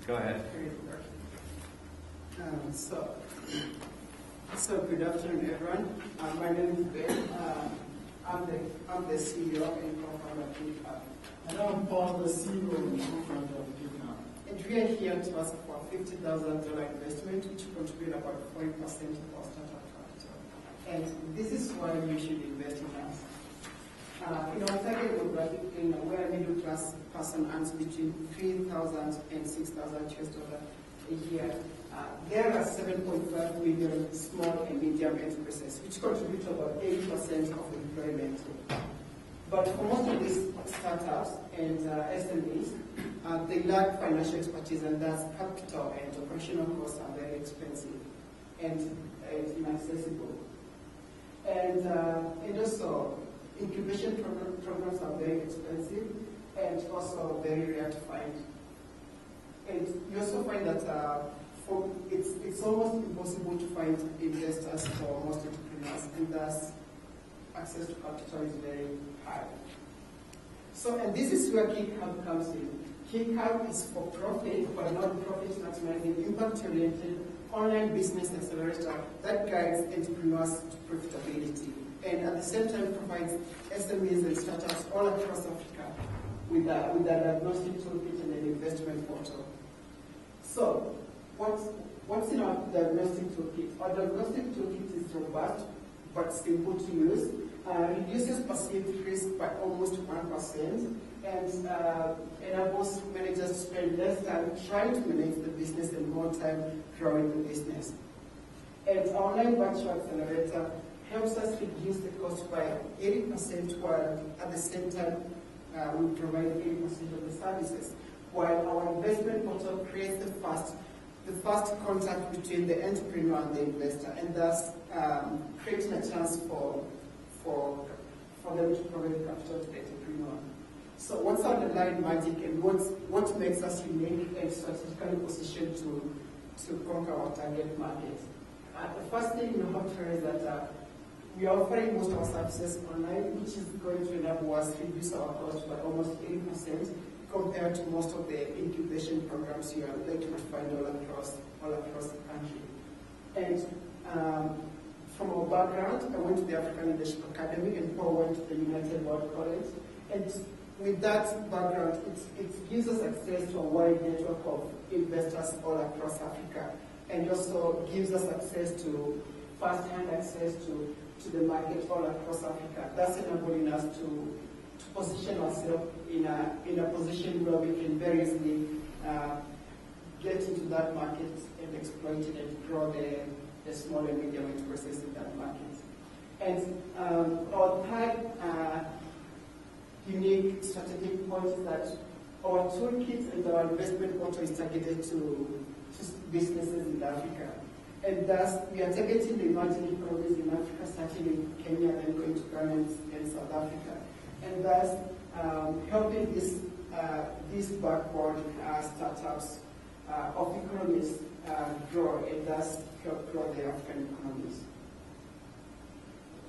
Go ahead. So good afternoon, everyone. My name is Ben. I'm the CEO and co-founder of KickHub. And I'm Paul, the CEO and co-founder of KickHub. And we are here to ask for a $50,000 investment, which contribute about 40% of our startup capital. And this is why you should invest in us. In our target demographic, where a middle class person earns between $3,000 and $6,000 a year, there are 7.5 million small and medium enterprises, which contribute to about 80% of employment. But for most of these startups and SMEs, they lack financial expertise, and thus capital and operational costs are very expensive and inaccessible. And also, incubation programs are very expensive and also very rare to find. And you also find that it's almost impossible to find investors for most entrepreneurs, and thus access to capital is very high. So, and this is where KickHub comes in. KickHub is for profit, but not profit maximizing, impact-oriented online business accelerator that guides entrepreneurs to profitability, and at the same time provides SMEs and startups all across Africa with a diagnostic toolkit and an investment portal. So, what's in our diagnostic toolkit? Our diagnostic toolkit is robust but simple to use, reduces perceived risk by almost 1%, and enables managers to spend less time trying to manage the business and more time growing the business. And our online virtual accelerator helps us reduce the cost by 80%, while at the same time we provide 80% of the services, while our investment portal creates the first contact between the entrepreneur and the investor, and thus creating a chance for them to provide capital to the entrepreneur. So what's our underlying magic, and what makes us unique and strategically positioned to conquer our target market? The first thing you have to realize is that we are offering most of our services online, which is going to enable us to reduce our cost by almost 80% compared to most of the incubation programs you are likely to find all across the country. And from our background, I went to the African Leadership Academy, and Paul went to the United World College. And with that background, it gives us access to a wide network of investors all across Africa, and also gives us first-hand access to the market all across Africa. That's enabling us to position ourselves in a position where we can very easily get into that market and exploit it and grow the small and medium enterprises in that market. And our third unique strategic point is that our toolkit and our investment portal is targeted to businesses in Africa. And thus, we are targeting the emerging economies in Africa, starting in Kenya and going to Ghana and South Africa. And thus, helping these backward startups of economies grow, and thus help grow the African economies.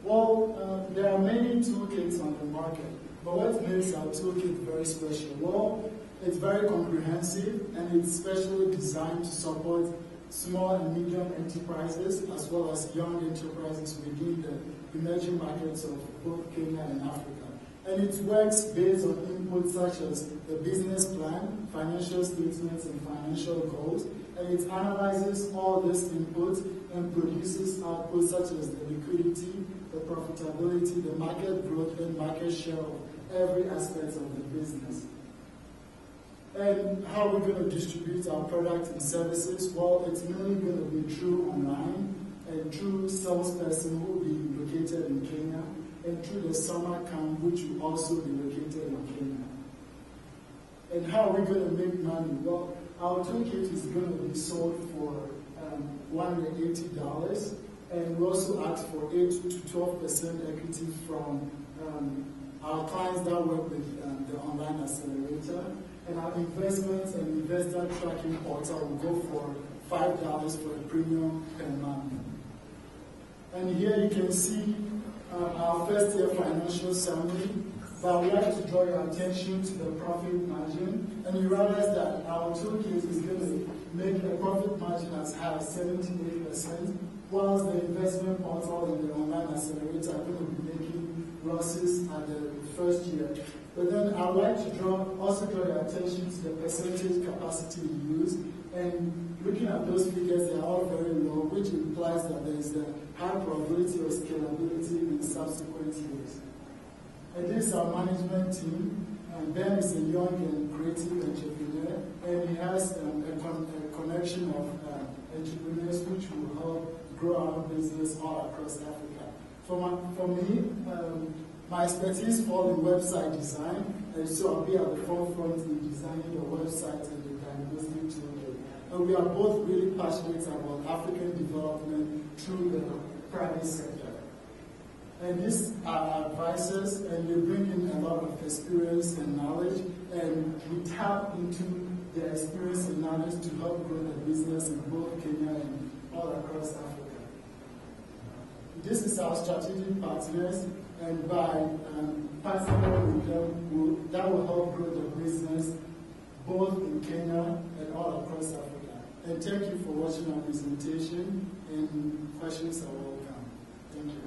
Well, there are many toolkits on the market, but what makes our toolkit very special? Well, it's very comprehensive, and it's specially designed to support small and medium enterprises as well as young enterprises within the emerging markets of both Kenya and Africa. And it works based on inputs such as the business plan, financial statements, and financial goals. And it analyzes all these inputs and produces outputs such as the liquidity, the profitability, the market growth, and market share of every aspect of the business. And how we're going to distribute our products and services? Well, it's mainly going to be through online and through salesperson who will be located in Kenya, and through the summer camp, which will also be located in Kenya. And how are we going to make money? Well, our toolkit is going to be sold for $180, and we also ask for 8 to 12% equity from our clients that work with the online accelerator. And our investments and investor tracking portal will go for $5 for a premium per month. And here you can see our first year financial summary, but I would like to draw your attention to the profit margin, and you realize that our toolkit is going to make a profit margin as high as 78%, whilst the investment portal and the online accelerator are going to be making losses at the first year. But then I would like to also draw your attention to the percentage capacity used, and looking at those figures, they are all very low, which implies that there is a high probability of scalability in subsequent years. And this is our management team, and Ben is a young and creative entrepreneur, and he has a connection of entrepreneurs which will help grow our business all across Africa. For me, my expertise falls in website design, and so I'll be at the forefront in designing the website and the diagnostic tool. And we are both really passionate about African development through the private sector. And these are our advisors, and they bring in a lot of experience and knowledge, and we tap into their experience and knowledge to help grow the business in both Kenya and all across Africa. This is our strategic partners, and by partnering with them, that will help grow the business both in Kenya and all across Africa. And thank you for watching our presentation, and questions are welcome. Thank you.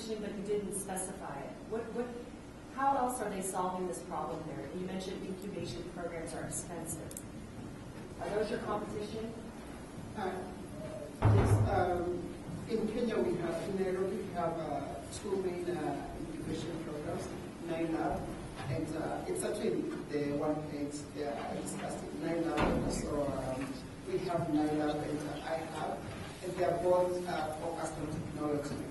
But you didn't specify it. How else are they solving this problem there? You mentioned incubation programs are expensive. Are those your competition? Yes. In Kenya, in Nairobi, we have two main incubation programs, 9Lab, and it's actually the one page there I discussed it, 9Lab, so we have 9Lab and iHub, and they are both focused on technology.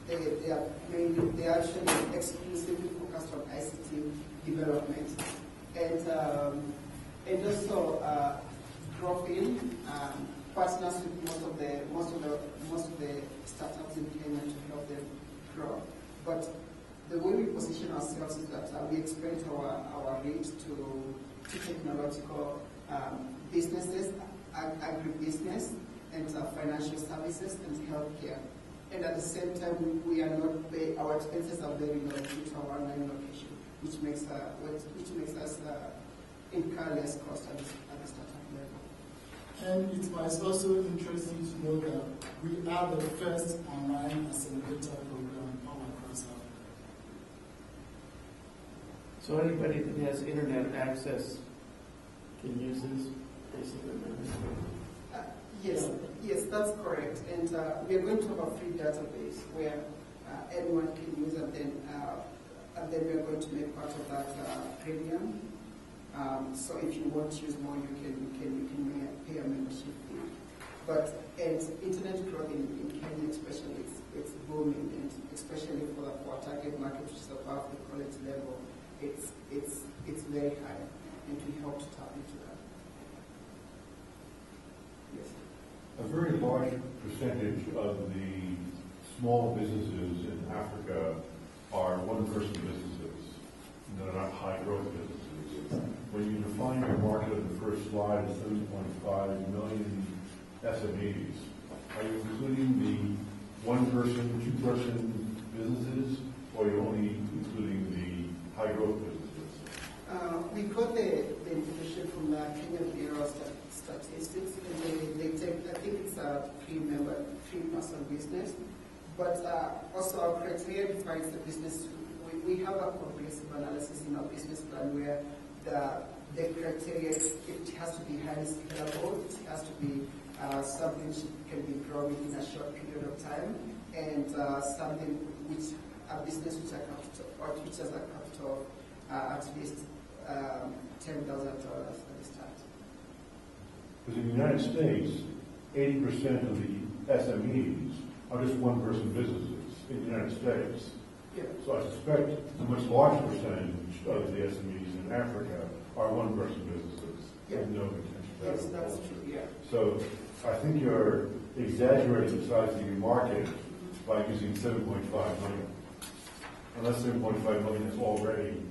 They are actually exclusively focused on ICT development, and also Growth-in partners with most of the startups in Kenya to help them grow. But the way we position ourselves is that we expand our reach to technological businesses, agribusiness, and financial services and healthcare. And at the same time, we are not our expenses are very low due to our online location, which makes us incur less cost at the startup level. And it was also interesting to know that we are the first online accelerator program all across Africa. So anybody that has internet access can use this, basically? Yes, that's correct. And we are going to have a free database where anyone can use, and then we are going to make part of that premium. So if you want to use more, you can pay a membership fee. But internet growth in Kenya, especially, it's booming, and especially for our target market, which is above the college level, it's very high, and we hope to tap into that. Yes. A very large percentage of the small businesses in Africa are one-person businesses. They're not high-growth businesses. When you define your market on the first slide as 7.5 million SMEs, are you including the one-person, two-person businesses, or are you only including the high-growth businesses? We got the information from the Kenya Bureau of Statistics, and they take, I think it's a three-person business, but also our criteria defines the business. We have a comprehensive analysis in our business plan where the criteria, it has to be highly scalable, it has to be something which can be grown in a short period of time, and something which a business which has a capital at least $10,000 at the start. Because in the United States, 80% of the SMEs are just one-person businesses in the United States. Yeah. So I suspect a much larger percentage of the SMEs in Africa are one-person businesses Yeah. with no potential. Yes, that's true, yeah. So I think you're exaggerating the size of your market by using 7.5 million. Unless 7.5 million is already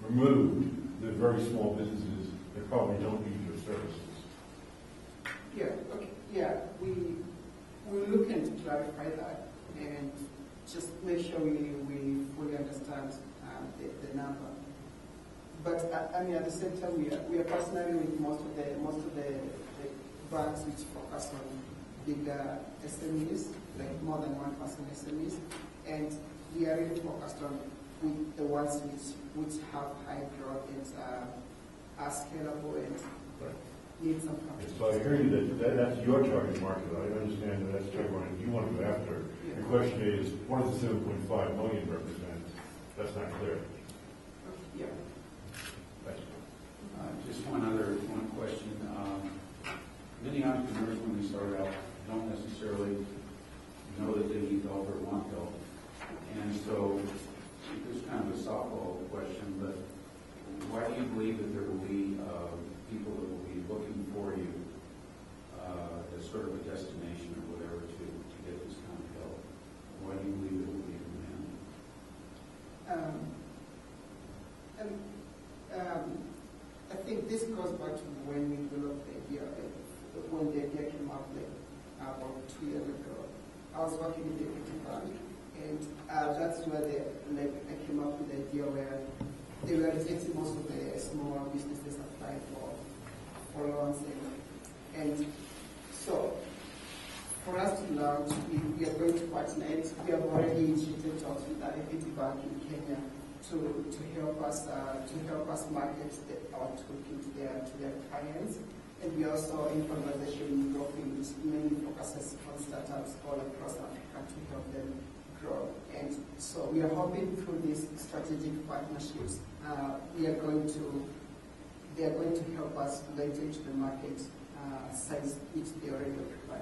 removed, the very small businesses that probably don't need your services. Yeah, okay, yeah, we're looking to clarify that and just make sure we fully understand the number. But I mean, at the same time, we are partnering with most of the banks which focus on bigger SMEs, like more than one person SMEs, and we are really focused on with the ones which have high growth and are scalable and need some capital. So I hear you that that's your target market. I understand that that's the target market you want to go after. Yeah. The question is, what does the 7.5 million represent? That's not clear. Yeah. Thanks. Just one question. Many entrepreneurs, when they start out, don't necessarily know that they need help or want help. And so, it's kind of a softball question, but why do you believe that there will be people that will be looking for you as sort of a destination or whatever to get this kind of help? Why do you believe there will be a demand? I think this goes back to when we developed the idea, when the idea came up about 2 years ago. I was working in the equity bank, and that's where I came up with the idea where they were rejecting most of the small businesses applying for loans. And so, for us to launch, we are going to partner, and we have already initiated talks with the equity bank in Kenya to help us market our toolkit to their clients. And we also in conversation with which mainly focuses on startups all across Africa to help them grow. And so we are hoping through these strategic partnerships, they are going to help us later into the market size which they already occupy.